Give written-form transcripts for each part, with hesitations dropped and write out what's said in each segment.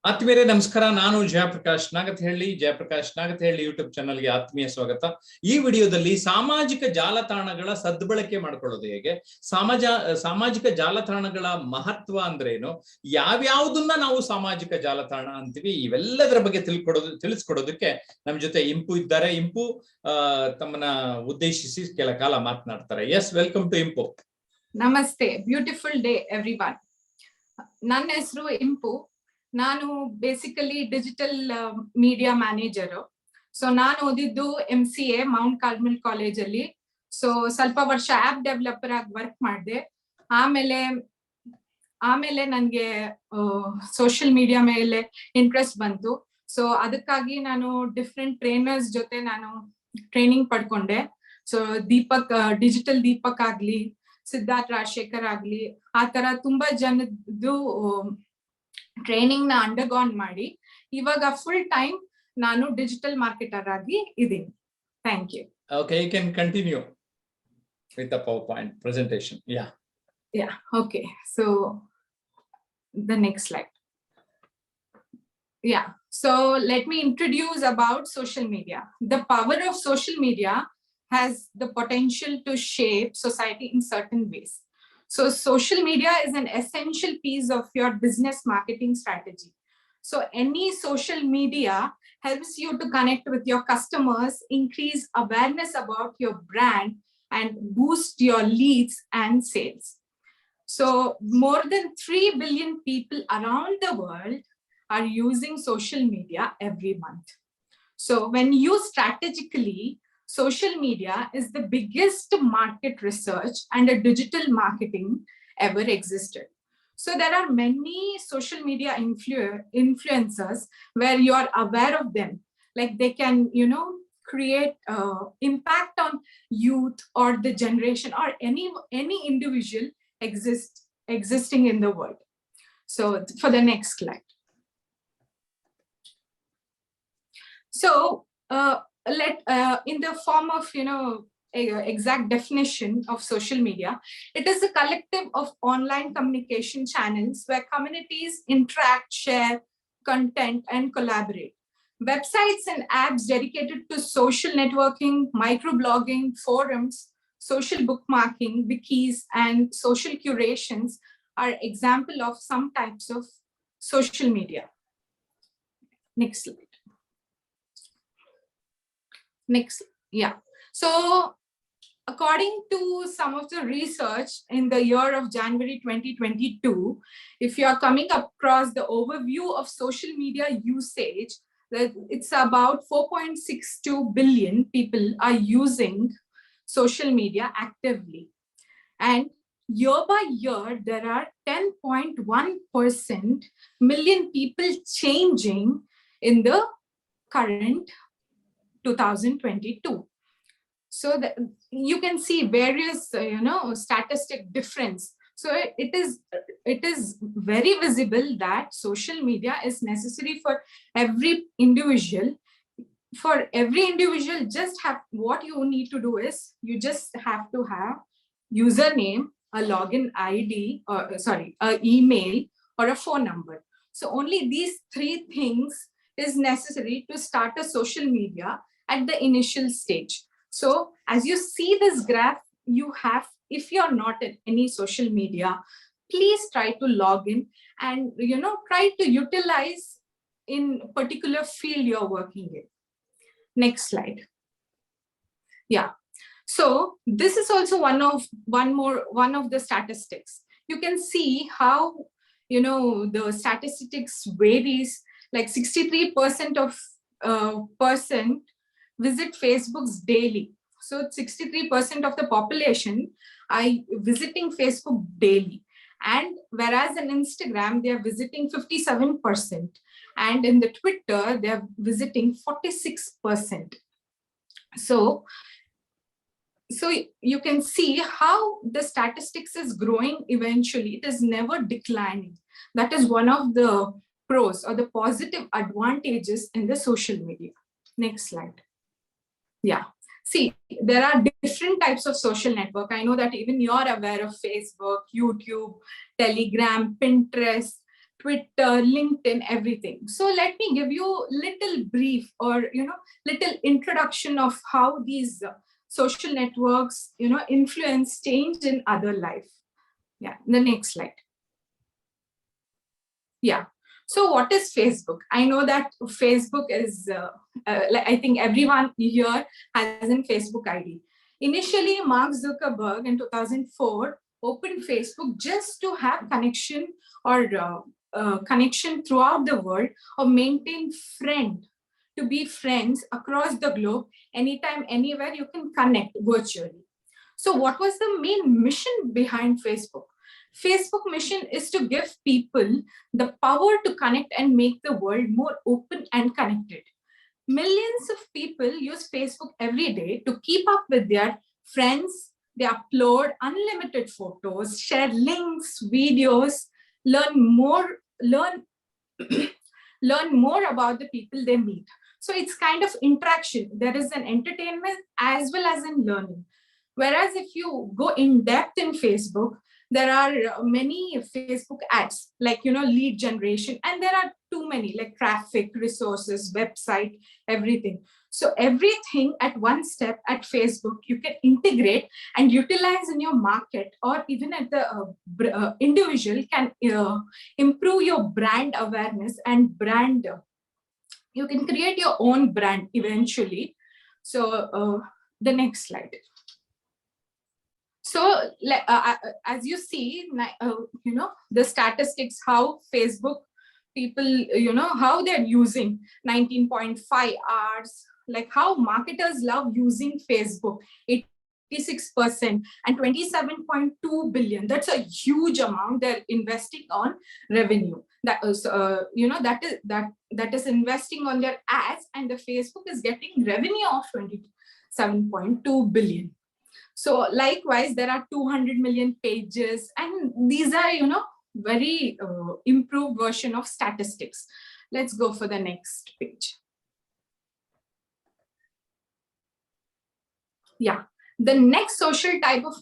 ಆತ್ಮೀಯರೇ ನಮಸ್ಕಾರ. ನಾನು ಜಯಪ್ರಕಾಶ್ ನಾಗತಿಹಳ್ಳಿ ಯೂಟ್ಯೂಬ್ ಚಾನಲ್ಗೆ ಆತ್ಮೀಯ ಸ್ವಾಗತ. ಈ ವಿಡಿಯೋದಲ್ಲಿ ಸಾಮಾಜಿಕ ಜಾಲತಾಣಗಳ ಸದ್ಬಳಕೆ ಮಾಡ್ಕೊಳ್ಳೋದು ಹೇಗೆ, ಸಾಮಾಜಿಕ ಜಾಲತಾಣಗಳ ಮಹತ್ವ ಅಂದ್ರೇನು, ಯಾವ್ಯಾವುದನ್ನ ನಾವು ಸಾಮಾಜಿಕ ಜಾಲತಾಣ ಅಂತೀವಿ, ಇವೆಲ್ಲದರ ಬಗ್ಗೆ ತಿಳಿಸ್ಕೊಡೋದಕ್ಕೆ ನಮ್ ಜೊತೆ ಇಂಪು ಇದ್ದಾರೆ. ಇಂಪು ತಮ್ಮನ್ನ ಉದ್ದೇಶಿಸಿ ಕೆಲ ಕಾಲ ಮಾತನಾಡ್ತಾರೆ. Yes, welcome to Impu. ನಮಸ್ತೆ, ಬ್ಯೂಟಿಫುಲ್ ಡೇ ಎವ್ರಿವನ್. ನನ್ನ ಹೆಸರು ಇಂಪು. ನಾನು basically digital media manager. So ನಾನು ಓದಿದ್ದು MCA ಮೌಂಟ್ ಕಾರ್ಮೆಲ್ ಕಾಲೇಜಲ್ಲಿ. ಸೊ ಸ್ವಲ್ಪ ವರ್ಷ ಆಪ್ ಡೆವಲಪರ್ ಆಗಿ ವರ್ಕ್ ಮಾಡಿದೆ. ಆಮೇಲೆ ನನ್ಗೆ ಸೋಷಿಯಲ್ ಮೀಡಿಯಾ ಮೇಲೆ ಇಂಟ್ರೆಸ್ಟ್ ಬಂತು. ಸೊ ಅದಕ್ಕಾಗಿ ನಾನು ಡಿಫ್ರೆಂಟ್ ಟ್ರೈನರ್ಸ್ ಜೊತೆ ನಾನು ಟ್ರೈನಿಂಗ್ ಪಡ್ಕೊಂಡೆ. ಸೊ ಡಿಜಿಟಲ್ ದೀಪಕ್ ಆಗ್ಲಿ, ಸಿದ್ಧಾರ್ಥ್ ರಾಜಶೇಖರ್ ಆಗ್ಲಿ, ಆ ತರ ತುಂಬಾ ಜನದ್ದು ಟ್ರೈನಿಂಗ್ ನ ಅಂಡರ್ಗಾನ್ ಮಾಡಿ ಇವಾಗ ಫುಲ್ ಟೈಮ್ ನಾನು ಡಿಜಿಟಲ್ ಮಾರ್ಕೆಟರ್ ಆಗಿ ಇದ್ದೀನಿ. Thank you. Okay, you can continue with the PowerPoint presentation. Yeah, okay, so the next slide. Yeah, so let me introduce about social media. The power of social media has the potential to shape society in certain ways. So social media is an essential piece of your business marketing strategy. So any social media helps you to connect with your customers, increase awareness about your brand, and boost your leads and sales. So more than 3 billion people around the world are using social media every month. So when used strategically, social media is the biggest market research and a digital marketing ever existed. So there are many social media influencers where you are aware of them. Like they can, create impact on youth or the generation or any individual existing in the world. So for the next slide. So, in the form of exact definition of social media, it is a collective of online communication channels where communities interact, share content, and collaborate. Websites and apps dedicated to social networking, microblogging, forums, social bookmarking, wikis, and social curations are example of some types of social media. Next slide. Yeah. So according to some of the research in the year of January 2022, if you are coming across the overview of social media usage, that it's about 4.62 billion people are using social media actively. And year by year, there are 10.1% million people changing in the current 2022. So that you can see various statistic difference. So it is very visible that social media is necessary for every individual. For every individual, just have what you need to do is you just have to have username, a login ID, or a email or a phone number. So only these three things is necessary to start a social media at the initial stage. So as you see this graph, you have, if you're not at any social media, please try to log in and try to utilize in particular field you're working in. Next slide. Yeah. So this is also one of the statistics. You can see how the statistics varies. Like 63% of person visit Facebook's daily. So 63% of the population are visiting Facebook daily. And whereas in Instagram, they are visiting 57%. And in the Twitter, they are visiting 46%. So you can see how the statistics is growing eventually. It is never declining. That is one of the pros or the positive advantages in the social media. Next slide. Yeah. See, there are different types of social network. I know that even you're aware of Facebook, YouTube, Telegram, Pinterest, Twitter, LinkedIn, everything. So let me give you little brief or, little introduction of how these social networks, influence change in other life. Yeah, the next slide. Yeah. So what is Facebook? I know that Facebook is, I think everyone here has a Facebook ID. Initially, Mark Zuckerberg in 2004 opened Facebook just to have connection or connection throughout the world, or maintain to be friends across the globe. Anytime, anywhere, you can connect virtually. So what was the main mission behind Facebook? Facebook mission is to give people the power to connect and make the world more open and connected. Millions of people use Facebook every day to keep up with their friends. They upload unlimited photos, share links, videos, learn more about the people they meet. So it's kind of interaction. There is an entertainment as well as in learning. Whereas if you go in depth in Facebook, there are many Facebook ads, like, lead generation, and there are too many, like traffic, resources, website, everything. So everything at one step at Facebook, you can integrate and utilize in your market, or even at the individual can improve your brand awareness and brand. You can create your own brand eventually. So the next slide. So as you see, the statistics, how Facebook people, how they're using 19.5 hours, like how marketers love using Facebook, 86% and 27.2 billion. That's a huge amount they're investing on revenue. That is, that is investing on their ads, and the Facebook is getting revenue of 27.2 billion. So likewise, there are 200 million pages, and these are, very improved version of statistics. Let's go for the next page. Yeah, the next social type of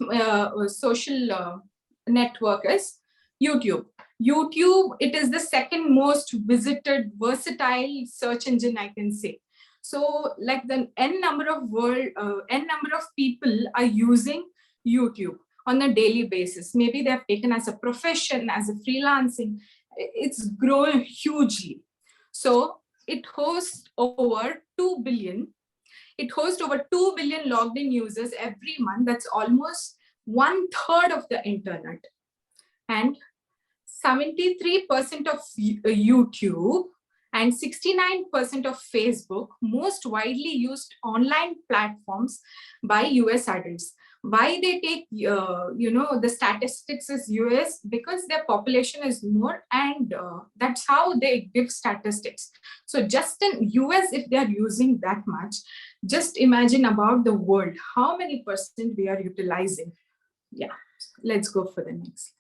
social network is YouTube. YouTube, it is the second most visited versatile search engine, I can say. So like the n number of people are using YouTube on a daily basis. Maybe they have taken as a profession, as a freelancing. It's growing hugely. So it hosts over 2 billion. It hosts over 2 billion logged in users every month. That's almost 1/3 of the internet. And 73% of YouTube and 69% of Facebook, most widely used online platforms by US adults. Why they take, the statistics is US? Because their population is more, and that's how they give statistics. So just in US, if they're using that much, just imagine about the world, how many percent we are utilizing. Yeah, let's go for the next.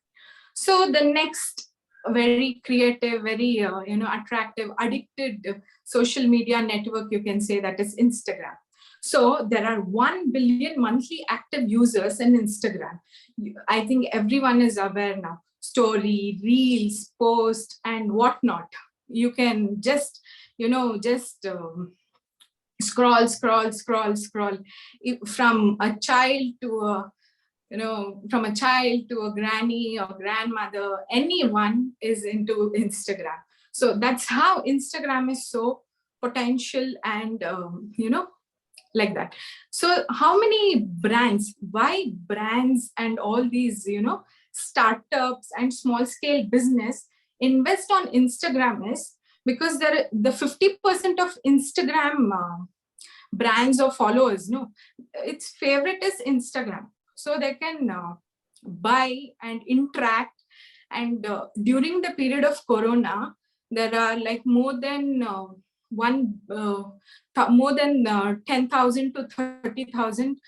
So the next very creative, very attractive, addicted social media network, you can say, that is Instagram. So there are 1 billion monthly active users in Instagram. I think everyone is aware now. Story, reels, post, and whatnot. You can just, scroll from a child to a from a child to a granny or grandmother, anyone is into Instagram. So that's how Instagram is so potential and, like that. So how many brands, why brands and all these, startups and small scale business invest on Instagram is because the 50% of Instagram brands or followers, its favorite is Instagram. So they can buy and interact. And during the period of Corona, there are like more than 10,000 to 30,000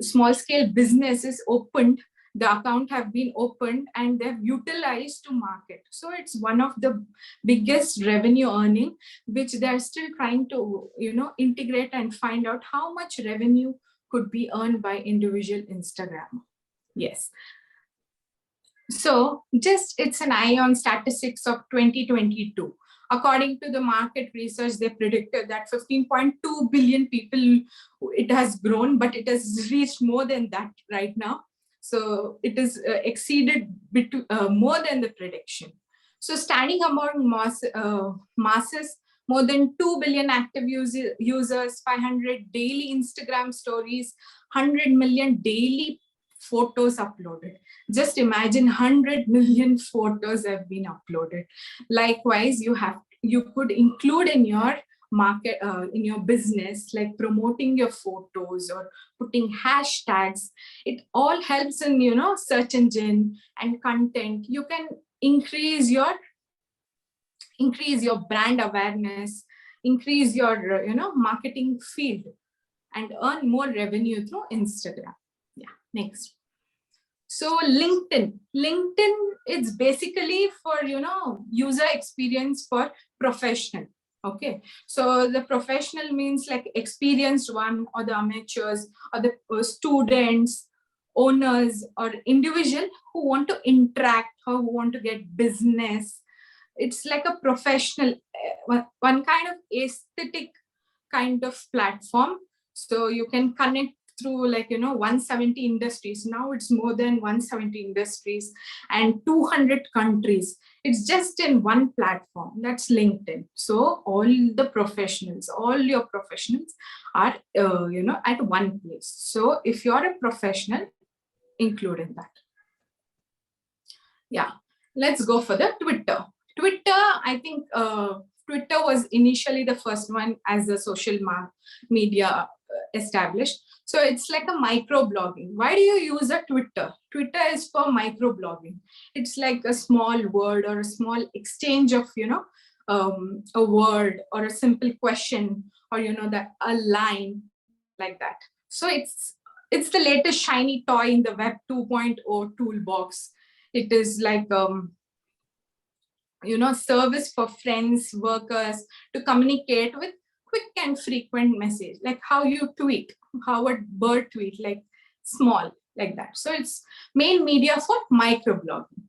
small scale businesses opened. The account have been opened and they've utilized to market. So it's one of the biggest revenue earning, which they're still trying to, integrate and find out how much revenue could be earned by individual Instagram. Yes. So just it's an eye on statistics of 2022. According to the market research, they predicted that 15.2 billion people it has grown, but it has reached more than that right now. So it is exceeded more than the prediction. So standing among masses, more than 2 billion active users, 500 daily Instagram stories, 100 million daily photos uploaded. Just imagine 100 million photos have been uploaded. Likewise, you could include in your market, in your business, like promoting your photos or putting hashtags. It all helps in, search engine and content. You can increase your brand awareness, increase your marketing field, and earn more revenue through Instagram. Yeah, next. So LinkedIn is basically for user experience for professional. Okay, so the professional means like experienced one, or the amateurs, or the students, owners, or individual who want to interact or who want to get business. It's like a professional, one kind of aesthetic kind of platform. So you can connect through 170 industries. Now it's more than 170 industries and 200 countries. It's just in one platform. That's LinkedIn. So all your professionals are at one place. So if you're a professional, include in that. Yeah, let's go for the Twitter. I think Twitter was initially the first one as a social media established. So it's like a microblogging. Why do you use a Twitter? Twitter is for microblogging. It's like a small word or a small exchange of, a word or a simple question, or, that a line like that. So it's the latest shiny toy in the Web 2.0 toolbox. It is like, service for friends, workers to communicate with quick and frequent message, like how you tweet, how a bird tweet, like small, like that. So it's main media for microblogging.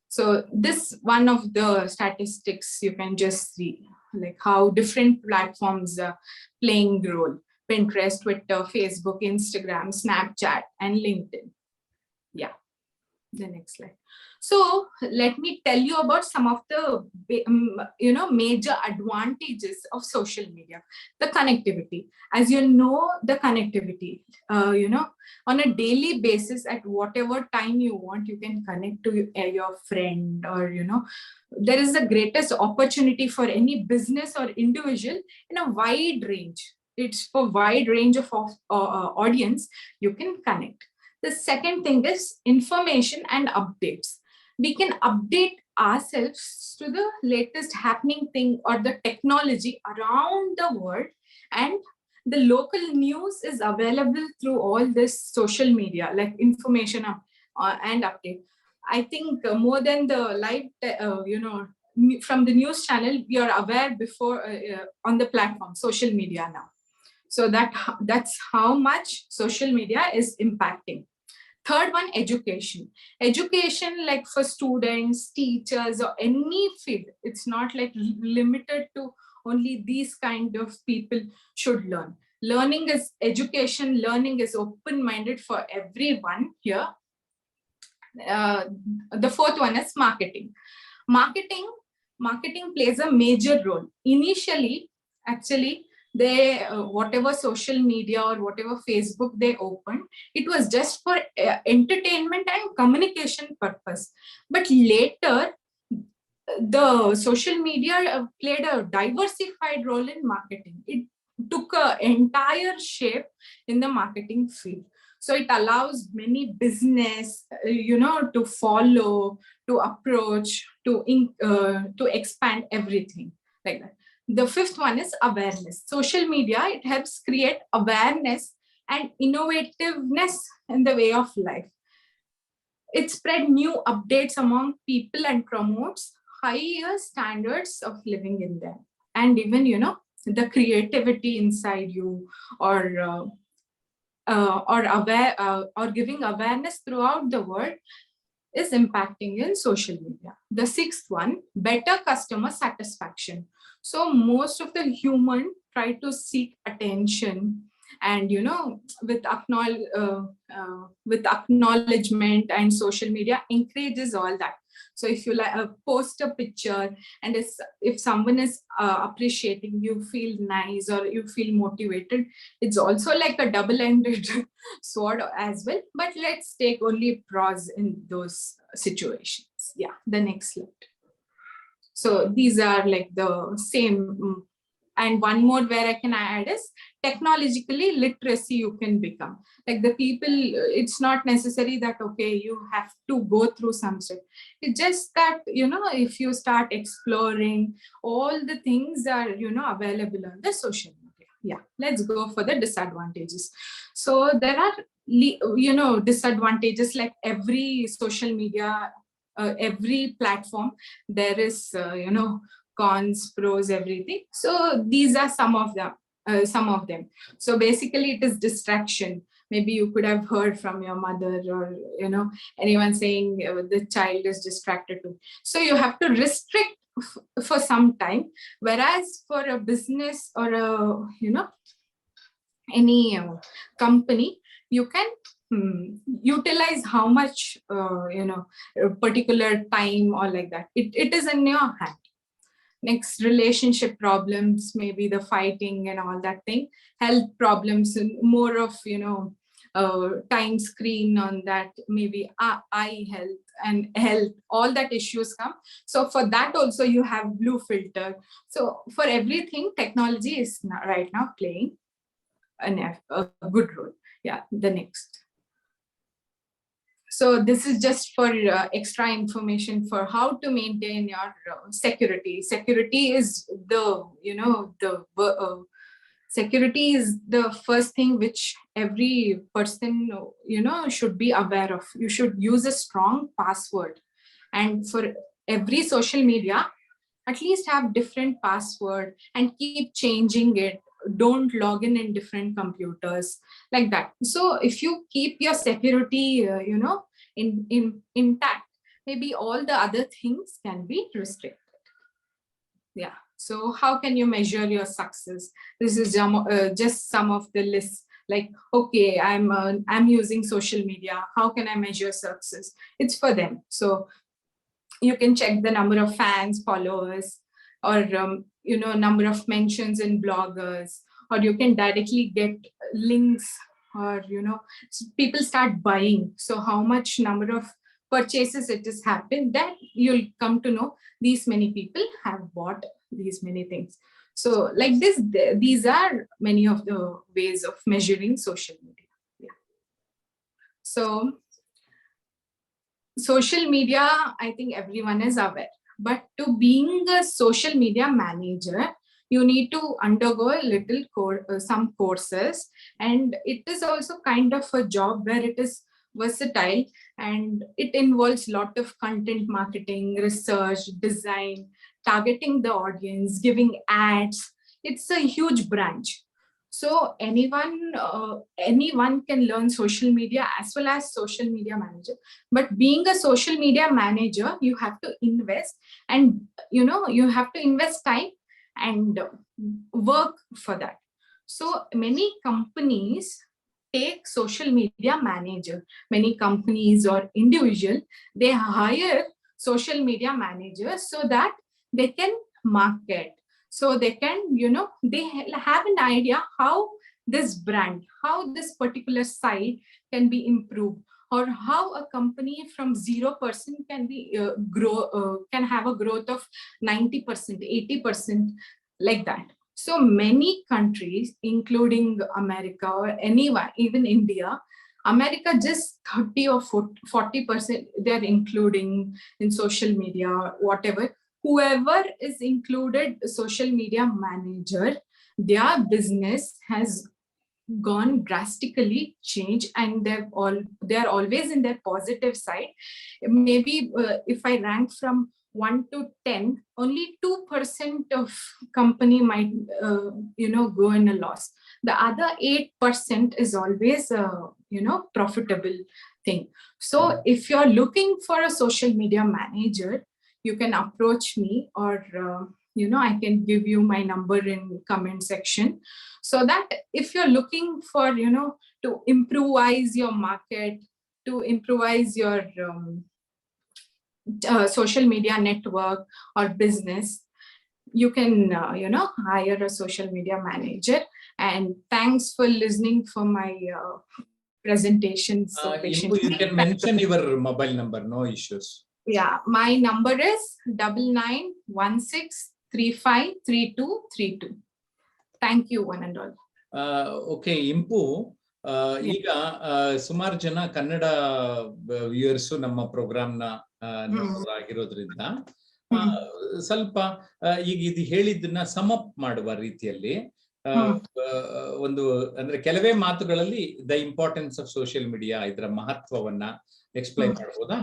So this one of the statistics you can just see, like how different platforms are playing role: Pinterest, Twitter, Facebook, Instagram, Snapchat, and LinkedIn. Yeah, the next slide. So let me tell you about some of the major advantages of social media. The connectivity, as you know, the connectivity, on a daily basis, at whatever time you want, you can connect to your friend, or there is the greatest opportunity for any business or individual in a wide range. It's for wide range of audience you can connect. The second thing is information and updates. We can update ourselves to the latest happening thing or the technology around the world, and the local news is available through all this social media, like information and update. I think more than the live, from the news channel, we are aware before on the platform, social media now. So that's how much social media is impacting. Third one, education. Education, like for students, teachers, or any field, it's not like limited to only these kind of people should learn. Learning is education, learning is open-minded for everyone here. The fourth one is marketing. Marketing plays a major role. Initially, actually, they whatever social media or whatever Facebook they opened, it was just for entertainment and communication purpose. But later, the social media played a diversified role in marketing. It took an entire shape in the marketing field. So it allows many business, to follow, to approach, to expand everything like that. The fifth one is awareness. Social media, it helps create awareness and innovativeness in the way of life. It spread new updates among people and promotes higher standards of living in them. And even, the creativity inside you, or giving awareness throughout the world, is impacting in social media. The sixth one, better customer satisfaction. So most of the human try to seek attention, and with acknowledgement, and social media encourages all that. So if you post a picture, and if someone is appreciating, you feel nice or you feel motivated. It's also like a double-ended sword as well, but let's take only pros in those situations. Yeah, the next slide. So these are like the same. And one more where I can add is technologically literacy you can become. Like the people, it's not necessary that, okay, you have to go through some stuff. It's just that, if you start exploring, all the things are, available on the social media. Yeah, let's go for the disadvantages. So there are, disadvantages, like every social media, every platform, there is, cons, pros, everything. So these are some of them. So basically it is distraction. Maybe you could have heard from your mother, or anyone saying the child is distracted too. So you have to restrict for some time, whereas for a business or a any company, you can utilize how much a particular time or like that. It is in your hand. Next, relationship problems, maybe the fighting and all that thing. Health problems, and more of time screen on that, maybe eye health and health, all that issues come. So for that also you have blue filter. So for everything, technology is right now playing a good role. Yeah, the next. So this is just for extra information for how to maintain your security. Security is security is the first thing which every person should be aware of. You should use a strong password, and for every social media, at least have different password and keep changing it. Don't log in different computers, like that. So if you keep your security intact, maybe all the other things can be restricted. Yeah. So how can you measure your success? This is just some of the lists. Like, okay, I'm using social media, how can I measure success? It's for them. So you can check the number of fans, followers, or number of mentions in bloggers, or you can directly get links, or people start buying. So how much number of purchases it has happened, that you'll come to know these many people have bought these many things. So like this, these are many of the ways of measuring social media. Yeah. So social media, I think everyone is aware, but to being a social media manager, you need to undergo a little some courses, and it is also kind of a job where it is versatile, and it involves a lot of content marketing, research, design, targeting the audience, giving ads. It's a huge branch. So anyone can learn social media as well as social media manager. But being a social media manager, you have to invest, and you have to invest time and work for that. So many companies take social media manager. Many companies or individual, they hire social media managers so that they can market. So they can, they have an idea how this brand, how this particular site can be improved, or how a company from 0% can be can have a growth of 90%, 80%, like that. So many countries, including America or anyone, even India, America, just 30 or 40%, they're including in social media, whatever. Whoever is included social media manager, their business has gone drastically changed, and they're always in their positive side. Maybe if I rank from 1 to 10, only 2% of company might go in a loss. The other 8% is always profitable. thing. So if you're looking for a social media manager, you can approach me, or I can give you my number in comment section, so that if you're looking for to improvise your market, to improvise your social media network or business, you can hire a social media manager. And thanks for listening for my presentation so patiently. You can mention your mobile number, no issues. Yeah, my number is 9916353232. Thank you, one and all. Okay, ಇಂಪು ಈಗ ಸುಮಾರು ಜನ Kannada viewers ನಮ್ಮ ಪ್ರೋಗ್ರಾಮ್ನ ನೋಡೋರಾಗಿರೋದ್ರಿಂದ ಸ್ವಲ್ಪ ಈಗ ಇದು ಹೇಳಿದ್ದನ್ನ sum up ಮಾಡುವ ರೀತಿಯಲ್ಲಿ ಒಂದು ಅಂದ್ರೆ ಕೆಲವೇ ಮಾತುಗಳಲ್ಲಿ the importance of social media, ಇದರ ಮಹತ್ವವನ್ನ ಎಕ್ಸ್ಪ್ಲೈನ್ ಮಾಡಬಹುದಾ?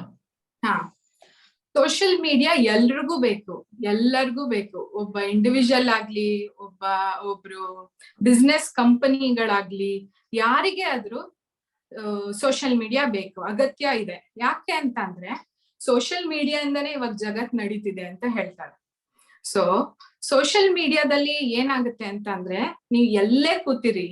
ಸೋಷಿಯಲ್ ಮೀಡಿಯಾ ಎಲ್ಲರಿಗೂ ಬೇಕು. ಒಬ್ಬ ಇಂಡಿವಿಜುವಲ್ ಆಗ್ಲಿ, ಒಬ್ರು ಬಿಸ್ನೆಸ್ ಕಂಪನಿಗಳಾಗ್ಲಿ, ಯಾರಿಗೆ ಆದ್ರೂ ಸೋಷಿಯಲ್ ಮೀಡಿಯಾ ಬೇಕು, ಅಗತ್ಯ ಇದೆ. ಯಾಕೆ ಅಂತ ಅಂದ್ರೆ ಸೋಷಿಯಲ್ ಮೀಡಿಯಾದಿಂದನೇ ಇವಾಗ ಜಗತ್ ನಡೀತಿದೆ ಅಂತ ಹೇಳ್ತಾರೆ. ಸೊ ಸೋಷಿಯಲ್ ಮೀಡಿಯಾದಲ್ಲಿ ಏನಾಗುತ್ತೆ ಅಂತ ಅಂದ್ರೆ, ನೀವು ಎಲ್ಲೇ ಕೂತಿರಿ,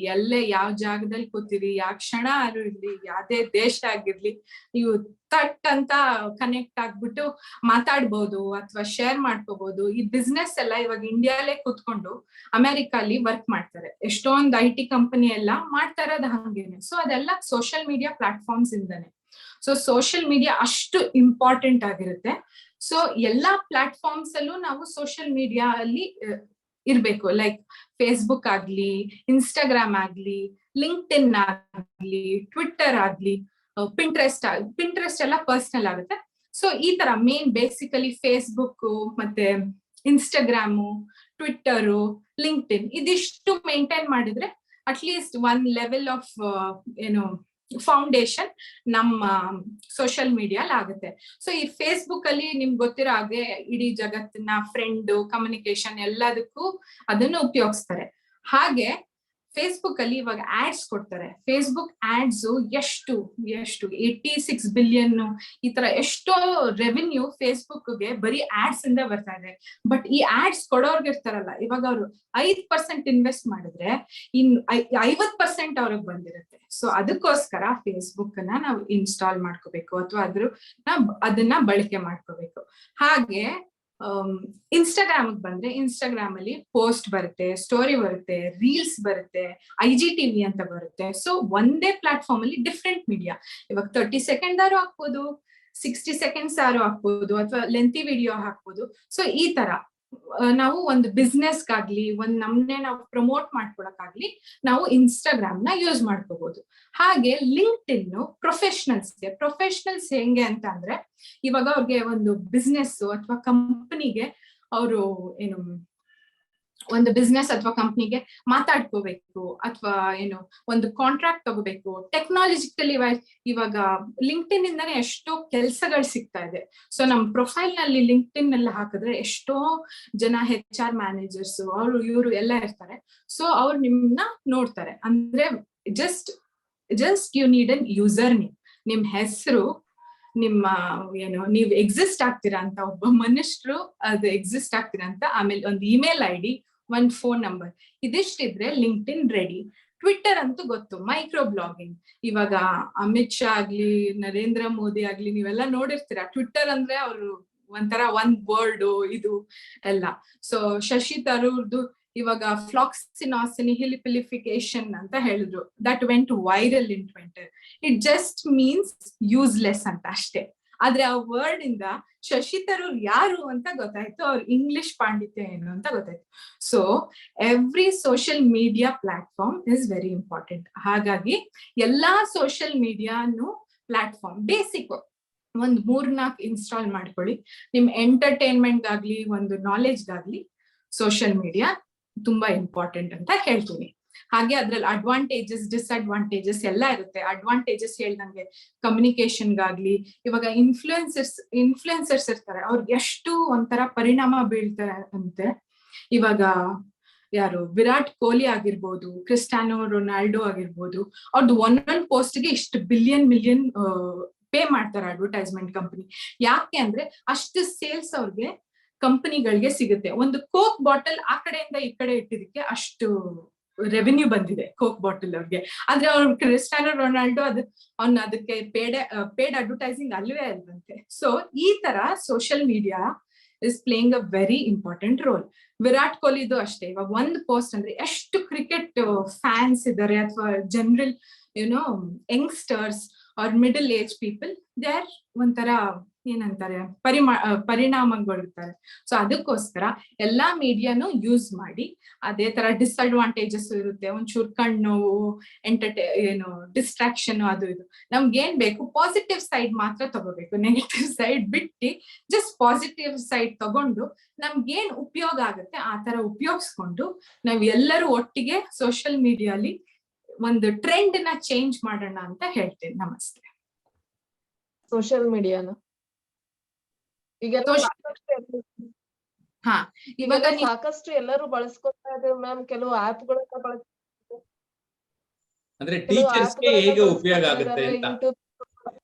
ಯಾವ ಜಾಗದಲ್ಲಿ ಕೂತಿರಿ, ಯಾವ ಕ್ಷಣ ಆದ್ರೂ ಇರ್ಲಿ, ಯಾವ್ದೇ ದೇಶ ಆಗಿರ್ಲಿ, ನೀವು ತಟ್ ಅಂತ ಕನೆಕ್ಟ್ ಆಗ್ಬಿಟ್ಟು ಮಾತಾಡ್ಬೋದು ಅಥವಾ ಶೇರ್ ಮಾಡ್ಕೋಬಹುದು. ಈ ಬಿಸ್ನೆಸ್ ಎಲ್ಲ ಇವಾಗ ಇಂಡಿಯಾಲೇ ಕೂತ್ಕೊಂಡು ಅಮೆರಿಕಲ್ಲಿ ವರ್ಕ್ ಮಾಡ್ತಾರೆ. ಎಷ್ಟೊಂದು IT ಕಂಪನಿ ಎಲ್ಲ ಮಾಡ್ತಾ ಇರೋದು ಹಂಗೇನೆ. ಸೊ ಅದೆಲ್ಲ ಸೋಷಿಯಲ್ ಮೀಡಿಯಾ ಪ್ಲಾಟ್ಫಾರ್ಮ್ಸ್ ಇಂದಾನೆ. ಸೊ ಸೋಷಿಯಲ್ ಮೀಡಿಯಾ ಅಷ್ಟು ಇಂಪಾರ್ಟೆಂಟ್ ಆಗಿರುತ್ತೆ. ಸೊ ಎಲ್ಲಾ ಪ್ಲಾಟ್ಫಾರ್ಮ್ಸ್ ಅಲ್ಲೂ ನಾವು ಸೋಷಿಯಲ್ ಮೀಡಿಯಾ ಅಲ್ಲಿ ಇರ್ಬೇಕು. ಲೈಕ್ ಫೇಸ್ಬುಕ್ ಆಗ್ಲಿ, ಇನ್ಸ್ಟಾಗ್ರಾಮ್ ಆಗ್ಲಿ, ಲಿಂಕ್ಡ್ಇನ್ ಆಗ್ಲಿ, ಟ್ವಿಟ್ಟರ್ ಆಗ್ಲಿ, ಪಿಂಟ್ರೆಸ್ಟ್ ಎಲ್ಲ ಪರ್ಸನಲ್ ಆಗುತ್ತೆ. ಸೊ ಈ ತರ ಮೇನ್ ಬೇಸಿಕಲಿ ಫೇಸ್ಬುಕ್ ಮತ್ತೆ ಇನ್ಸ್ಟಾಗ್ರಾಮು, ಟ್ವಿಟ್ಟರು, ಲಿಂಕ್ಡ್ಇನ್ ಇದಿಷ್ಟು ಮೇಂಟೈನ್ ಮಾಡಿದ್ರೆ at least one level of foundation ನಮ್ಮ ಸೋಷಿಯಲ್ ಮೀಡಿಯಾಲ್ ಆಗುತ್ತೆ. ಸೊ ಈ ಫೇಸ್ಬುಕ್ ಅಲ್ಲಿ ನಿಮ್ಗೆ ಗೊತ್ತಿರೋ ಹಾಗೆ ಇಡೀ ಜಗತ್ತಿನ ಫ್ರೆಂಡ್ ಕಮ್ಯುನಿಕೇಶನ್ ಎಲ್ಲದಕ್ಕೂ ಅದನ್ನು ಉಪಯೋಗಿಸ್ತಾರೆ. ಹಾಗೆ ಫೇಸ್ಬುಕ್ ಅಲ್ಲಿ ಇವಾಗ ಆಡ್ಸ್ ಕೊಡ್ತಾರೆ. ಫೇಸ್ಬುಕ್ ಆಡ್ಸ್ ಎಷ್ಟು 86 ಬಿಲಿಯನ್ ಈ ತರ ಎಷ್ಟೋ ರೆವಿನ್ಯೂ ಫೇಸ್ಬುಕ್ಗೆ ಬರೀ ಆಡ್ಸ್ ಇಂದ ಬರ್ತಾ ಇದೆ. ಬಟ್ ಈ ಆಡ್ಸ್ ಕೊಡೋರ್ಗಿರ್ತಾರಲ್ಲ, ಇವಾಗ ಅವರು 5% ಇನ್ವೆಸ್ಟ್ ಮಾಡಿದ್ರೆ ಇನ್ 50% ಅವ್ರಿಗೆ ಬಂದಿರುತ್ತೆ. ಸೊ ಅದಕ್ಕೋಸ್ಕರ ಫೇಸ್ಬುಕ್ ನ ನಾವು ಇನ್ಸ್ಟಾಲ್ ಮಾಡ್ಕೋಬೇಕು ಅಥವಾ ಅದನ್ನ ಬಳಕೆ ಮಾಡ್ಕೋಬೇಕು. ಹಾಗೆ ಇನ್ಸ್ಟಾಗ್ರಾಮ್ ಬಂದ್ರೆ ಇನ್ಸ್ಟಾಗ್ರಾಮ್ ಅಲ್ಲಿ ಪೋಸ್ಟ್ ಬರುತ್ತೆ, ಸ್ಟೋರಿ ಬರುತ್ತೆ, ರೀಲ್ಸ್ ಬರುತ್ತೆ, IGTV ಅಂತ ಬರುತ್ತೆ. ಸೊ ಒಂದೇ ಪ್ಲಾಟ್ಫಾರ್ಮ್ ಅಲ್ಲಿ ಡಿಫ್ರೆಂಟ್ ಮೀಡಿಯಾ, ಇವಾಗ 30 ಸೆಕೆಂಡ್ ಆರು ಹಾಕ್ಬೋದು, 60 ಸೆಕೆಂಡ್ಸ್ ಆರು ಹಾಕ್ಬೋದು, ಅಥವಾ ಲೆಂತಿ ವಿಡಿಯೋ ಹಾಕ್ಬೋದು. ಸೊ ಈ ತರ ನಾವು ಒಂದು ಬಿಸ್ನೆಸ್ ಗಾಗ್ಲಿ, ಒಂದ್ ನಮ್ನೆ ನಾವು ಪ್ರಮೋಟ್ ಮಾಡ್ಕೊಳಕ್ಕಾಗ್ಲಿ ನಾವು ಇನ್ಸ್ಟಾಗ್ರಾಮ್ ನ ಯೂಸ್ ಮಾಡ್ಕೋಬಹುದು. ಹಾಗೆ ಲಿಂಕ್ಡ್ಇನ್ ಪ್ರೊಫೆಷನಲ್ಸ್ ಹೆಂಗೆ ಅಂತ ಅಂದ್ರೆ, ಇವಾಗ ಅವ್ರಿಗೆ ಒಂದು ಬಿಸ್ನೆಸ್ ಅಥವಾ ಕಂಪನಿಗೆ ಅವರು ಒಂದು ಬಿಸ್ನೆಸ್ ಅಥವಾ ಕಂಪ್ನಿಗೆ ಮಾತಾಡ್ಕೋಬೇಕು ಅಥವಾ ಒಂದು ಕಾಂಟ್ರಾಕ್ಟ್ ತಗೋಬೇಕು. ಟೆಕ್ನಾಲಜಿಕಲಿ ಇವಾಗ ಲಿಂಕ್ಡ್ಇನ್ ಇಂದಾನೆ ಎಷ್ಟೋ ಕೆಲ್ಸಗಳು ಸಿಗ್ತಾ ಇದೆ. ಸೊ ನಮ್ ಪ್ರೊಫೈಲ್ ನಲ್ಲಿ ಲಿಂಕ್ಡ್ಇನ್ ಎಲ್ಲ ಹಾಕಿದ್ರೆ ಎಷ್ಟೋ ಜನ HR ಮ್ಯಾನೇಜರ್ಸ್ ಇವರು ಎಲ್ಲ ಇರ್ತಾರೆ. ಸೊ ಅವ್ರು ನಿಮ್ನ ನೋಡ್ತಾರೆ. ಅಂದ್ರೆ just you need an user name, ನಿಮ್ ಹೆಸರು, ನಿಮ್ಮ ನೀವ್ ಎಕ್ಸಿಸ್ಟ್ ಆಗ್ತೀರಾ ಅಂತ, ಒಬ್ಬ ಮನುಷ್ಯರು ಅದು ಎಕ್ಸಿಸ್ಟ್ ಆಗ್ತೀರಾ ಅಂತ, ಆಮೇಲೆ ಒಂದು ಇಮೇಲ್ ID, ಒಂದ್ ಫೋನ್ ನಂಬರ್, ಇದಿಷ್ಟಿದ್ರೆ ಲಿಂಕ್ಡ್ಇನ್ ರೆಡಿ. ಟ್ವಿಟ್ಟರ್ ಅಂತೂ ಗೊತ್ತು, ಮೈಕ್ರೋ ಬ್ಲಾಗಿಂಗ್. ಇವಾಗ ಅಮಿತ್ ಶಾ ಆಗ್ಲಿ, ನರೇಂದ್ರ ಮೋದಿ ಆಗ್ಲಿ, ನೀವೆಲ್ಲ ನೋಡಿರ್ತೀರಾ. ಟ್ವಿಟ್ಟರ್ ಅಂದ್ರೆ ಅವರು ಒಂಥರ ಒಂದ್ ವರ್ಡ್ ಇದು ಎಲ್ಲ. ಸೊ ಶಶಿ ತರೂರ್ದು ಇವಾಗ ಫ್ಲಾಕ್ಸಿನಾಸಿನಿ ಹಿಲಿಪಿಲಿಫಿಕೇಶನ್ ಅಂತ ಹೇಳಿದ್ರು, that vent viral in Twitter. It just means useless ಅಂತ ಅಷ್ಟೇ. ಆದ್ರೆ ಆ ವರ್ಡ್ ಇಂದ ಶಶಿ ತರೂರ್ ಯಾರು ಅಂತ ಗೊತ್ತಾಯ್ತು, ಅವ್ರ ಇಂಗ್ಲಿಷ್ ಪಾಂಡಿತ್ಯ ಏನು ಅಂತ ಗೊತ್ತಾಯ್ತು. So every social media platform is very important. ಹಾಗಾಗಿ ಎಲ್ಲಾ ಸೋಷಿಯಲ್ ಮೀಡಿಯಾನು ಪ್ಲಾಟ್ಫಾರ್ಮ್ ಬೇಸಿಕ್ ಒಂದ್ 3-4 ಇನ್ಸ್ಟಾಲ್ ಮಾಡ್ಕೊಳ್ಳಿ. ನಿಮ್ ಎಂಟರ್ಟೈನ್ಮೆಂಟ್ ಗಾಗ್ಲಿ, ಒಂದು ನಾಲೆಜ್ಗಾಗ್ಲಿ ಸೋಷಿಯಲ್ ಮೀಡಿಯಾ ತುಂಬಾ ಇಂಪಾರ್ಟೆಂಟ್ ಅಂತ ಹೇಳ್ತೀನಿ. ಹಾಗೆ ಅದ್ರಲ್ಲಿ ಅಡ್ವಾಂಟೇಜಸ್, ಡಿಸ್ಅಡ್ವಾಂಟೇಜಸ್ ಎಲ್ಲ ಇರುತ್ತೆ. ಅಡ್ವಾಂಟೇಜಸ್ ಹೇಳ್ದಂಗೆ ಕಮ್ಯುನಿಕೇಶನ್ಗಾಗ್ಲಿ, ಇವಾಗ ಇನ್ಫ್ಲುಯೆನ್ಸರ್ಸ್ ಇರ್ತಾರೆ, ಅವ್ರಿಗೆ ಎಷ್ಟು ಒಂಥರ ಪರಿಣಾಮ ಬೀಳ್ತಾರೆ ಅಂತೆ. ಇವಾಗ ಯಾರು ವಿರಾಟ್ ಕೊಹ್ಲಿ ಆಗಿರ್ಬೋದು, ಕ್ರಿಸ್ಟಿಯಾನೋ ರೊನಾಲ್ಡೋ ಆಗಿರ್ಬೋದು, ಅವ್ರದ್ದು ಒಂದೊಂದು ಪೋಸ್ಟ್ಗೆ ಇಷ್ಟು ಮಿಲಿಯನ್ ಪೇ ಮಾಡ್ತಾರೆ ಅಡ್ವರ್ಟೈಸ್ಮೆಂಟ್ ಕಂಪನಿ. ಯಾಕೆ ಅಂದ್ರೆ ಅಷ್ಟು ಸೇಲ್ಸ್ ಅವ್ರಿಗೆ ಕಂಪನಿಗಳಿಗೆ ಸಿಗುತ್ತೆ. ಒಂದು ಕೋಕ್ ಬಾಟಲ್ ಆ ಕಡೆಯಿಂದ ಈ ಕಡೆ ಇಟ್ಟಿದಕ್ಕೆ ಅಷ್ಟು ರೆವೆನ್ಯೂ ಬಂದಿದೆ ಕೋಕ್ ಬಾಟಲ್ ಅವ್ರಿಗೆ. ಆದ್ರೆ ಅವ್ರು ಕ್ರಿಸ್ಟಿಯಾನೋ ರೊನಾಲ್ಡೋ ಅದಕ್ಕೆ ಪೇಡ್ ಅಡ್ವರ್ಟೈಸಿಂಗ್ ಅಲ್ವೇ ಅಲ್ವಂತೆ. ಸೊ ಈ ತರ social media is playing a very important role. Virat ಕೊಹ್ಲಿದು ಅಷ್ಟೇ, ಇವಾಗ ಒಂದು ಪೋಸ್ಟ್ ಅಂದ್ರೆ ಎಷ್ಟು ಕ್ರಿಕೆಟ್ ಫ್ಯಾನ್ಸ್ ಇದ್ದಾರೆ, ಅಥವಾ general youngsters R middle age people, they are ಒಂಥರ ಏನಂತಾರೆ ಪರಿಣಾಮಗಳಿರ್ತಾರೆ. ಸೊ ಅದಕ್ಕೋಸ್ಕರ ಎಲ್ಲಾ ಮೀಡಿಯಾನು ಯೂಸ್ ಮಾಡಿ. ಅದೇ ತರ ಡಿಸ್ಅಡ್ವಾಂಟೇಜಸ್ ಇರುತ್ತೆ, ಒಂಚೂರು ಕಣ್ಣು ಡಿಸ್ಟ್ರಾಕ್ಷನ್ ಅದು ಇದು. ನಮ್ಗೆ ಏನ್ ಬೇಕು, ಪಾಸಿಟಿವ್ ಸೈಡ್ ಮಾತ್ರ ತಗೋಬೇಕು, ನೆಗೆಟಿವ್ ಸೈಡ್ ಬಿಟ್ಟು ಜಸ್ಟ್ ಪಾಸಿಟಿವ್ ಸೈಡ್ ತಗೊಂಡು ನಮ್ಗೇನ್ ಉಪಯೋಗ ಆಗುತ್ತೆ ಆ ತರ ಉಪಯೋಗಿಸ್ಕೊಂಡು ನಾವ್ ಎಲ್ಲರೂ ಒಟ್ಟಿಗೆ ಸೋಷಿಯಲ್ ಮೀಡಿಯಾಲಿ ಒಂದು ಟ್ರೆಂಡ್ ನ ಚೇಂಜ್ ಮಾಡೋಣ ಅಂತ ಹೇಳ್ತೇನೆ. ನಮಸ್ತೆ. ಸೋಷಿಯಲ್ ಮೀಡಿಯಾನ ಇವಾಗ ಸಾಕಷ್ಟು ಎಲ್ಲರೂ ಬಳಸ್ಕೊತಾ ಇದ್ದಾರೆ ಮ್ಯಾಮ್. ಕೆಲವು ಆಪ್ ಗಳನ್ನ ಅಂದ್ರೆ ಟೀಚರ್ಸ್ಗೆ ಹೇಗೆ ಉಪಯೋಗ ಆಗುತ್ತೆ ಅಂತ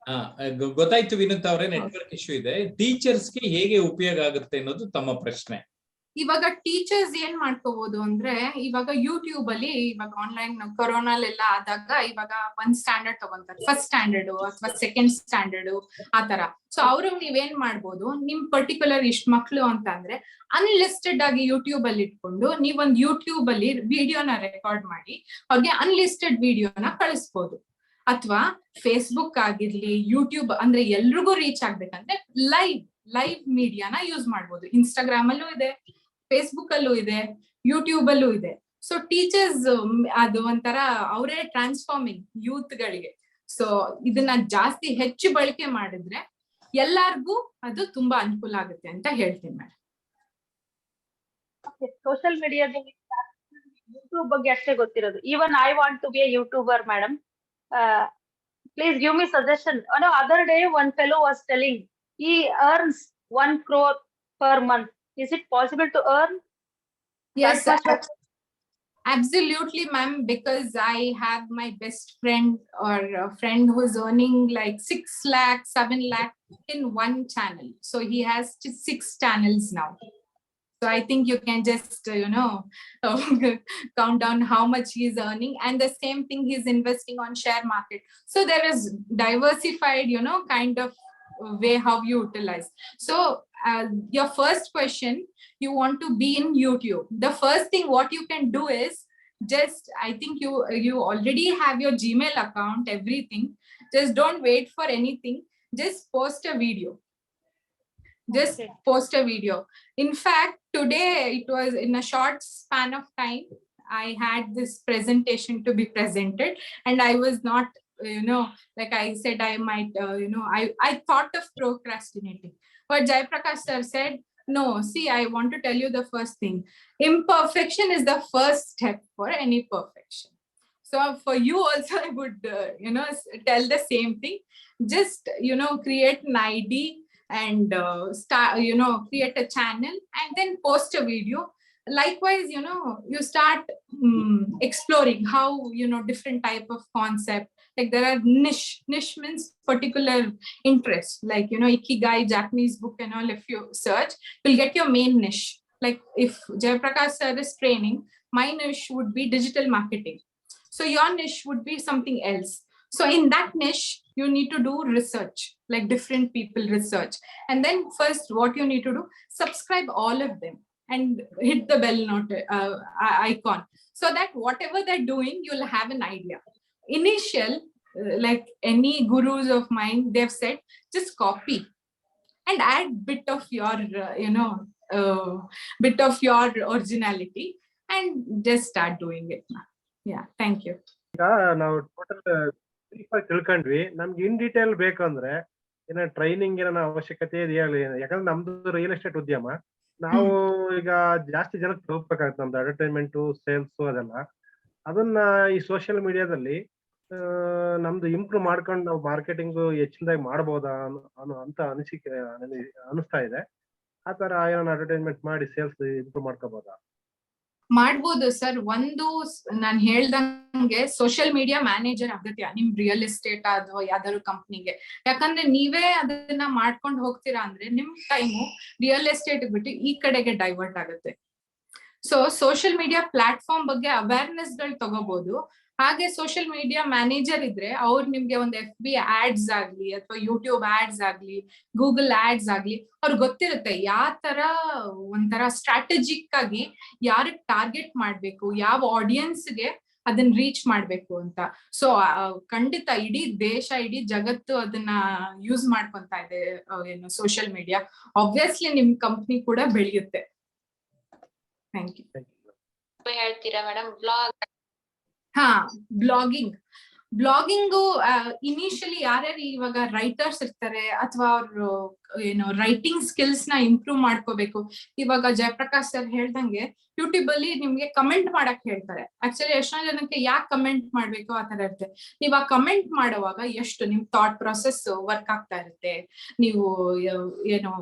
ಗೊತ್ತಾಯ್ತು ವಿನುತ್ ಅವರೇ. ನೆಟ್ವರ್ಕ್ ಇಶ್ಯೂ ಇದೆ. ಟೀಚರ್ಸ್ಗೆ ಹೇಗೆ ಉಪಯೋಗ ಆಗುತ್ತೆ ಅನ್ನೋದು ತಮ್ಮ ಪ್ರಶ್ನೆ. ಇವಾಗ ಟೀಚರ್ಸ್ ಏನ್ ಮಾಡ್ಕೋಬಹುದು ಅಂದ್ರೆ, ಇವಾಗ ಯೂಟ್ಯೂಬ್ ಅಲ್ಲಿ ಇವಾಗ ಆನ್ಲೈನ್ ಕೊರೋನಾಲೆಲ್ಲ ಆದಾಗ ಇವಾಗ ಒಂದ್ ಸ್ಟ್ಯಾಂಡರ್ಡ್ ತಗೊಂತಾರೆ, ಫಸ್ಟ್ ಸ್ಟ್ಯಾಂಡರ್ಡ್ ಅಥವಾ ಸೆಕೆಂಡ್ ಸ್ಟ್ಯಾಂಡರ್ಡ್ ಆತರ. ಸೊ ಅವ್ರಿಗೆ ನೀವೇನ್ ಮಾಡ್ಬೋದು, ನಿಮ್ ಪರ್ಟಿಕ್ಯುಲರ್ ಇಷ್ಟ ಮಕ್ಳು ಅಂತ ಅಂದ್ರೆ ಅನ್ಲಿಸ್ಟೆಡ್ ಆಗಿ ಯೂಟ್ಯೂಬ್ ಅಲ್ಲಿ ಇಟ್ಕೊಂಡು ನೀವೊಂದ್ ಯೂಟ್ಯೂಬ್ ಅಲ್ಲಿ ವಿಡಿಯೋನ ರೆಕಾರ್ಡ್ ಮಾಡಿ ಅವ್ರಿಗೆ ಅನ್ಲಿಸ್ಟೆಡ್ ವಿಡಿಯೋನ ಕಳಿಸ್ಬೋದು. ಅಥವಾ ಫೇಸ್ಬುಕ್ ಆಗಿರ್ಲಿ, ಯೂಟ್ಯೂಬ್ ಅಂದ್ರೆ ಎಲ್ರಿಗೂ ರೀಚ್ ಆಗ್ಬೇಕಂದ್ರೆ ಲೈವ್ ಮೀಡಿಯಾನ ಯೂಸ್ ಮಾಡ್ಬೋದು. ಇನ್ಸ್ಟಾಗ್ರಾಮ್ ಅಲ್ಲೂ ಇದೆ, ಫೇಸ್ಬುಕ್ ಅಲ್ಲೂ ಇದೆ, ಯೂಟ್ಯೂಬ್ ಅಲ್ಲೂ ಇದೆ. ಸೊ ಟೀಚರ್ಸ್ ಅದು ಒಂಥರ ಅವರೇ ಟ್ರಾನ್ಸ್ಫಾರ್ಮಿಂಗ್ ಯೂತ್ ಗಳಿಗೆ. ಸೊ ಇದನ್ನ ಜಾಸ್ತಿ ಹೆಚ್ಚು ಬಳಕೆ ಮಾಡಿದ್ರೆ ಎಲ್ಲಾರ್ಗೂ ಅದು ತುಂಬಾ ಅನುಕೂಲ ಆಗುತ್ತೆ ಅಂತ ಹೇಳ್ತೀನಿ ಮೇಡಮ್. ಸೋಷಿಯಲ್ ಮೀಡಿಯಾದಲ್ಲಿ ಯೂಟ್ಯೂಬ್ ಬಗ್ಗೆ ಅಷ್ಟೇ ಗೊತ್ತಿರೋದು. Even I want to be a YouTuber madam. Please give me suggestion. Other day one fellow was telling he earns 1 crore per month. Is it possible to earn? Yes, absolutely, ma'am. Because I have my best friend or a friend who is earning like 6 lakh, 7 lakh in one channel. So he has 6 channels now. So I think you can just, count down how much he is earning. And the same thing, he's investing on share market. So there is diversified, kind of way how you utilize. So your first question, you want to be in YouTube. The first thing what you can do is just, I think you already have your Gmail account, everything. Just don't wait for anything. Just post a video. Just post a video. In fact, today it was in a short span of time, I had this presentation to be presented, and I was not, like I said, I might, I thought of procrastinating. But Jayaprakash sir said, no, see, I want to tell you the first thing. Imperfection is the first step for any perfection. So for you also, I would, tell the same thing. Just, create an ID and start, create a channel and then post a video. Likewise, you start exploring how, different type of concept. Like there are niche means particular interest, like, Ikigai, Japanese book and all. If you search, you'll get your main niche. Like if Jayaprakash sir is training, my niche would be digital marketing. So your niche would be something else. So in that niche, you need to do research, like different people research. And then first, what you need to do, subscribe all of them and hit the bell icon, so that whatever they're doing, you'll have an idea. Initial, like any gurus of mine, they've said, just copy and add bit of your, bit of your originality and just start doing it. Yeah, thank you. ನಾವು total ತಿಳ್ಕೊಂಡ್ವಿ. ನಮ್ಗೆ in detail ಬೇಕಂದ್ರೆ ಏನ training ಏನೋ ಅವಶ್ಯಕತೆ ಇದೆಯಾ? ಯಾಕಂದ್ರೆ ನಮ್ದು ರಿಯಲ್ ಎಸ್ಟೇಟ್ ಉದ್ಯಮ. ನಾವು ಈಗ ಜಾಸ್ತಿ ಜನಕ್ಕೆ ತಲುಪಬೇಕಾಗುತ್ತೆ. ನಮ್ದು ಅಡ್ವರ್ಟೈಸ್ಮೆಂಟ್, ಸೇಲ್ಸ್ ಅದೆಲ್ಲ. ಅದನ್ನ ಈ ಸೋಷಿಯಲ್ ಮೀಡಿಯಾದಲ್ಲಿ ನಮ್ದು ಇಂಪ್ರೂವ್ ಮಾಡ್ಕೊಂಡು ನಾವು ಮಾರ್ಕೆಟಿಂಗ್ ಹೆಚ್ಚಿನದಾಗಿ ಮಾಡಬಹುದಾ ಅಂತ ಅನಿಸ್ತಾ ಇದೆ. ಆ ತರ ಏನೋ ಅಡ್ವರ್ಟೈಸ್ಮೆಂಟ್ ಮಾಡಿ ಸೇಲ್ಸ್ ಇಂಪ್ರೂವ್ ಮಾಡ್ಕೋಬಹುದಾ? ಮಾಡ್ಬೋದು ಸರ್. ಒಂದು ನಾನ್ ಹೇಳ್ದಂಗೆ ಸೋಷಿಯಲ್ ಮೀಡಿಯಾ ಮ್ಯಾನೇಜರ್ ಅಗತ್ಯ ನಿಮ್ ರಿಯಲ್ ಎಸ್ಟೇಟ್ ಅಥವಾ ಯಾವ್ದಾದ್ರು ಕಂಪ್ನಿಗೆ. ಯಾಕಂದ್ರೆ ನೀವೇ ಅದನ್ನ ಮಾಡ್ಕೊಂಡು ಹೋಗ್ತೀರಾ ಅಂದ್ರೆ ನಿಮ್ ಟೈಮು ರಿಯಲ್ ಎಸ್ಟೇಟ್ ಬಿಟ್ಟು ಈ ಕಡೆಗೆ ಡೈವರ್ಟ್ ಆಗುತ್ತೆ. ಸೊ ಸೋಷಿಯಲ್ ಮೀಡಿಯಾ ಪ್ಲಾಟ್ಫಾರ್ಮ್ ಬಗ್ಗೆ ಅವೇರ್ನೆಸ್ ಗಳು ತಗೋಬಹುದು. ಹಾಗೆ ಸೋಷಿಯಲ್ ಮೀಡಿಯಾ ಮ್ಯಾನೇಜರ್ ಇದ್ರೆ ಅವ್ರು ನಿಮ್ಗೆ ಒಂದು FB ಆಡ್ಸ್ ಆಗ್ಲಿ ಅಥವಾ ಯೂಟ್ಯೂಬ್ ಆಡ್ಸ್ ಆಗ್ಲಿ ಗೂಗಲ್ ಆಡ್ಸ್ ಆಗ್ಲಿ ಅವ್ರಿಗೆ ಗೊತ್ತಿರುತ್ತೆ ಯಾವ ತರ ಒಂಥರ ಸ್ಟ್ರಾಟಜಿಕ್ ಆಗಿ ಯಾರಿಗ್ ಟಾರ್ಗೆಟ್ ಮಾಡ್ಬೇಕು, ಯಾವ ಆಡಿಯನ್ಸ್ಗೆ ಅದನ್ನ ರೀಚ್ ಮಾಡ್ಬೇಕು ಅಂತ. ಸೊ ಖಂಡಿತ ಇಡೀ ದೇಶ ಇಡೀ ಜಗತ್ತು ಅದನ್ನ ಯೂಸ್ ಮಾಡ್ಕೊಂತ ಇದೆ ಏನು ಸೋಷಿಯಲ್ ಮೀಡಿಯಾ. ಆಬ್ವಿಯಸ್ಲಿ ನಿಮ್ ಕಂಪ್ನಿ ಕೂಡ ಬೆಳೆಯುತ್ತೆ. Thank you. ಹೇಳ್ತೀರಾ ಮೇಡಮ್? ಬ್ಲಾಗ್ ಹಾ, ಬ್ಲಾಗಿಂಗು ಇನಿಷಿಯಲಿ ಯಾರ್ಯಾರು ಇವಾಗ ರೈಟರ್ಸ್ ಇರ್ತಾರೆ ಅಥವಾ ಅವ್ರು ಏನು ರೈಟಿಂಗ್ ಸ್ಕಿಲ್ಸ್ ನ ಇಂಪ್ರೂವ್ ಮಾಡ್ಕೋಬೇಕು. ಇವಾಗ ಜಯಪ್ರಕಾಶ್ ಸರ್ ಹೇಳ್ದಂಗೆ ಯೂಟ್ಯೂಬ್ ಅಲ್ಲಿ ನಿಮ್ಗೆ ಕಮೆಂಟ್ ಮಾಡಕ್ ಹೇಳ್ತಾರೆ. ಆಕ್ಚುಲಿ ಎಷ್ಟೊಂದ್ ಜನಕ್ಕೆ ಯಾಕೆ ಕಮೆಂಟ್ ಮಾಡ್ಬೇಕು ಆ ತರ ಇರುತ್ತೆ. ನೀವ್ ಆ ಕಮೆಂಟ್ ಮಾಡುವಾಗ ಎಷ್ಟು ನಿಮ್ ಥಾಟ್ ಪ್ರೊಸೆಸ್ ವರ್ಕ್ ಆಗ್ತಾ ಇರುತ್ತೆ. ನೀವು ಏನು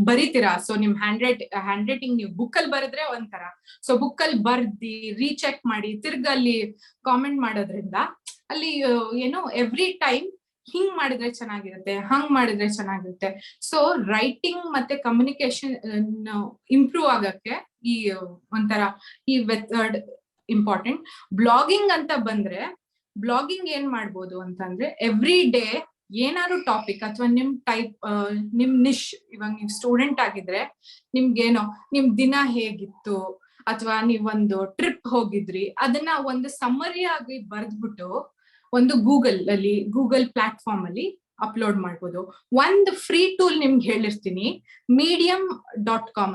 ಬರೀತೀರಾ, ಸೊ ನಿಮ್ ಹ್ಯಾಂಡ್ ರೈಟಿಂಗ್ ನೀವು ಬುಕ್ ಅಲ್ಲಿ ಬರೆದ್ರೆ ಒಂಥರ, ಸೊ ಬುಕ್ ಅಲ್ಲಿ ಬರ್ದಿ ರೀಚೆಕ್ ಮಾಡಿ ತಿರ್ಗಲ್ಲಿ ಕಾಮೆಂಟ್ ಮಾಡೋದ್ರಿಂದ ಅಲ್ಲಿ ಏನು ಎವ್ರಿ ಟೈಮ್ ಹಿಂಗ್ ಮಾಡಿದ್ರೆ ಚೆನ್ನಾಗಿರುತ್ತೆ, ಹಂಗ್ ಮಾಡಿದ್ರೆ ಚೆನ್ನಾಗಿರುತ್ತೆ. ಸೊ ರೈಟಿಂಗ್ ಮತ್ತೆ ಕಮ್ಯುನಿಕೇಶನ್ ಇಂಪ್ರೂವ್ ಆಗಕ್ಕೆ ಈ ಒಂಥರ ಈ ಮೆಥಡ್ ಇಂಪಾರ್ಟೆಂಟ್. ಬ್ಲಾಗಿಂಗ್ ಅಂತ ಬಂದ್ರೆ ಬ್ಲಾಗಿಂಗ್ ಏನ್ ಮಾಡ್ಬೋದು ಅಂತಂದ್ರೆ ಎವ್ರಿ ಡೇ ಏನಾದ್ರು ಟಾಪಿಕ್ ಅಥವಾ ನಿಮ್ ನಿಮ್ ನಿಶ್, ಇವಾಗ ನೀವ್ ಸ್ಟೂಡೆಂಟ್ ಆಗಿದ್ರೆ ನಿಮ್ಗೇನೋ ನಿಮ್ ದಿನ ಹೇಗಿತ್ತು ಅಥವಾ ನೀವೊಂದು ಟ್ರಿಪ್ ಹೋಗಿದ್ರಿ ಅದನ್ನ ಒಂದು ಸಮ್ಮರಿ ಆಗಿ ಬರ್ದ್ಬಿಟ್ಟು ಒಂದು ಗೂಗಲ್ ಪ್ಲಾಟ್ಫಾರ್ಮ್ ಅಲ್ಲಿ ಅಪ್ಲೋಡ್ ಮಾಡ್ಬೋದು. ಒಂದು ಫ್ರೀ ಟೂಲ್ ನಿಮ್ಗೆ ಹೇಳಿರ್ತೀನಿ, medium.com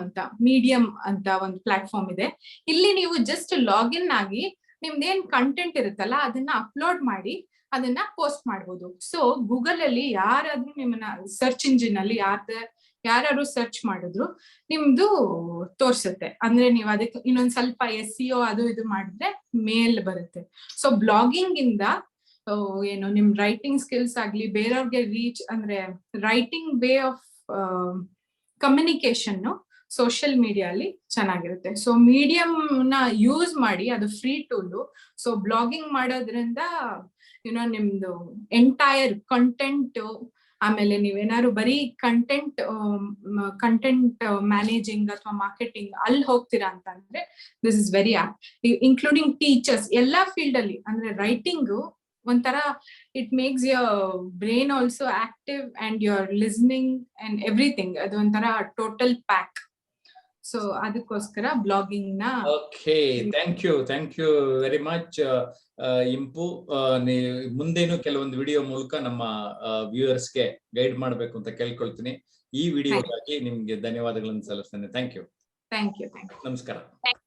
ಅಂತ ಒಂದು ಪ್ಲಾಟ್ಫಾರ್ಮ್ ಇದೆ. ಇಲ್ಲಿ ನೀವು ಜಸ್ಟ್ ಲಾಗಿನ್ ಆಗಿ ನಿಮ್ದೇನ್ ಕಂಟೆಂಟ್ ಇರುತ್ತಲ್ಲ ಅದನ್ನ ಅಪ್ಲೋಡ್ ಮಾಡಿ ಅದನ್ನ ಪೋಸ್ಟ್ ಮಾಡ್ಬೋದು. ಸೊ ಗೂಗಲ್ ಅಲ್ಲಿ ಯಾರಾದ್ರೂ ನಿಮ್ಮನ್ನ ಸರ್ಚ್ ಇಂಜಿನ್ ಅಲ್ಲಿ ಯಾರು ಸರ್ಚ್ ಮಾಡಿದ್ರು ನಿಮ್ದು ತೋರ್ಸುತ್ತೆ. ಅಂದ್ರೆ ನೀವು ಅದಕ್ಕೆ ಇನ್ನೊಂದ್ ಸ್ವಲ್ಪ SEO ಅದು ಇದು ಮಾಡಿದ್ರೆ ಮೇಲ್ ಬರುತ್ತೆ. ಸೊ ಬ್ಲಾಗಿಂಗ್ ಇಂದ ಏನು ನಿಮ್ ರೈಟಿಂಗ್ ಸ್ಕಿಲ್ಸ್ ಆಗ್ಲಿ ಬೇರೆಯವ್ರಿಗೆ ರೀಚ್ ಅಂದ್ರೆ writing way of communication social media ಅಲ್ಲಿ ಚೆನ್ನಾಗಿರುತ್ತೆ. ಸೊ ಮೀಡಿಯಂ ನ ಯೂಸ್ ಮಾಡಿ, ಅದು ಫ್ರೀ ಟೂಲು. ಸೊ ಬ್ಲಾಗಿಂಗ್ ಮಾಡೋದ್ರಿಂದ ನಿಮ್ದು ಎಂಟೈರ್ ಕಂಟೆಂಟ್, ಆಮೇಲೆ ನೀವೇನಾದ್ರು ಬರೀ ಕಂಟೆಂಟ್ ಮ್ಯಾನೇಜಿಂಗ್ ಅಥವಾ ಮಾರ್ಕೆಟಿಂಗ್ ಅಲ್ಲಿ ಹೋಗ್ತೀರಾ ಅಂತಂದ್ರೆ this is very apt. Including teachers ಎಲ್ಲಾ ಫೀಲ್ಡ್ ಅಲ್ಲಿ. ಅಂದ್ರೆ ರೈಟಿಂಗ್ ಒಂಥರ it makes your brain also active and your listening and everything. ಅದು ಒಂಥರ ಟೋಟಲ್ ಪ್ಯಾಕ್. ಸೊ ಅದಕ್ಕೋಸ್ಕರ ಬ್ಲಾಗಿಂಗ್ ನ. Okay, thank you very much Impu. ಮುಂದೇನು ಕೆಲವೊಂದು ವಿಡಿಯೋ ಮೂಲಕ ನಮ್ಮ ವ್ಯೂಯರ್ಸ್ಗೆ ಗೈಡ್ ಮಾಡ್ಬೇಕು ಅಂತ ಕೇಳ್ಕೊಳ್ತೀನಿ. ಈ ವಿಡಿಯೋಗಾಗಿ ನಿಮ್ಗೆ ಧನ್ಯವಾದಗಳನ್ನು ಸಲ್ಲಿಸ್ತೇನೆ. Thank you. Thank you. ನಮಸ್ಕಾರ.